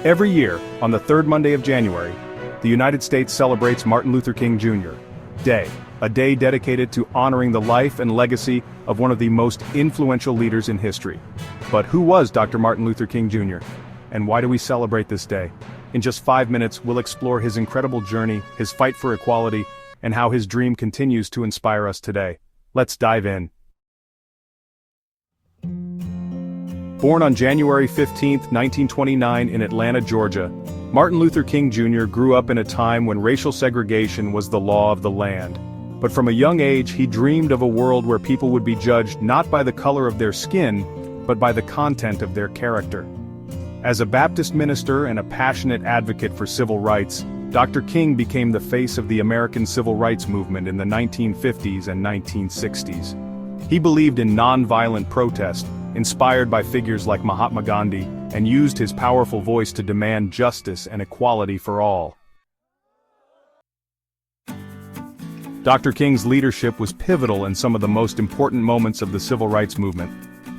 Every year, on the third Monday of January, the United States celebrates Martin Luther King Jr. Day, a day dedicated to honoring the life and legacy of one of the most influential leaders in history. But who was Dr. Martin Luther King Jr.? And why do we celebrate this day? In just 5 minutes, we'll explore his incredible journey, his fight for equality, and how his dream continues to inspire us today. Let's dive in. Born on January 15, 1929 in Atlanta, Georgia, Martin Luther King Jr. grew up in a time when racial segregation was the law of the land. But from a young age, he dreamed of a world where people would be judged not by the color of their skin, but by the content of their character. As a Baptist minister and a passionate advocate for civil rights, Dr. King became the face of the American civil rights movement in the 1950s and 1960s. He believed in nonviolent protest, inspired by figures like Mahatma Gandhi, and used his powerful voice to demand justice and equality for all. Dr. King's leadership was pivotal in some of the most important moments of the civil rights movement.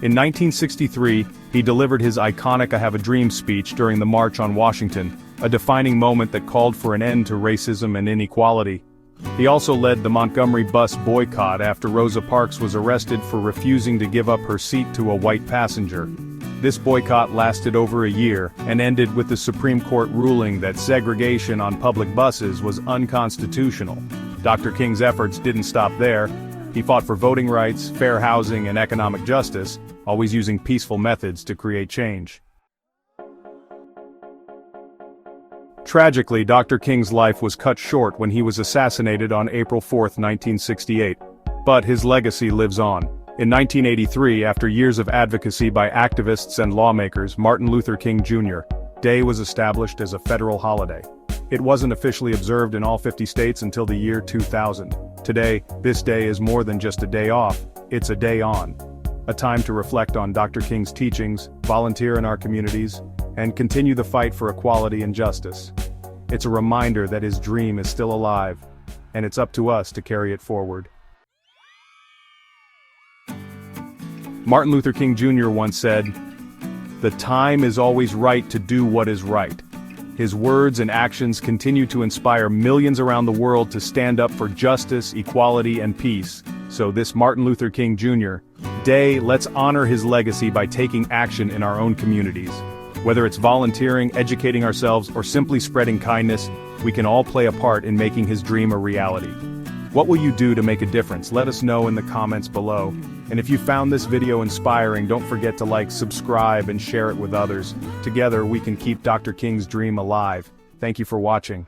In 1963, he delivered his iconic "I Have a Dream" speech during the March on Washington, a defining moment that called for an end to racism and inequality. He also led the Montgomery bus boycott after Rosa Parks was arrested for refusing to give up her seat to a white passenger. This boycott lasted over a year and ended with the Supreme Court ruling that segregation on public buses was unconstitutional. Dr. King's efforts didn't stop there. He fought for voting rights, fair housing, and economic justice, always using peaceful methods to create change. Tragically, Dr. King's life was cut short when he was assassinated on April 4, 1968. But his legacy lives on. In 1983, after years of advocacy by activists and lawmakers, Martin Luther King Jr. Day was established as a federal holiday. It wasn't officially observed in all 50 states until the year 2000. Today, this day is more than just a day off, it's a day on. A time to reflect on Dr. King's teachings, volunteer in our communities, and continue the fight for equality and justice. It's a reminder that his dream is still alive, and it's up to us to carry it forward. Martin Luther King Jr. once said, "The time is always right to do what is right." His words and actions continue to inspire millions around the world to stand up for justice, equality, and peace. So this Martin Luther King Jr. Day, let's honor his legacy by taking action in our own communities. Whether it's volunteering, educating ourselves, or simply spreading kindness, we can all play a part in making his dream a reality. What will you do to make a difference? Let us know in the comments below. And if you found this video inspiring, don't forget to like, subscribe, and share it with others. Together we can keep Dr. King's dream alive. Thank you for watching.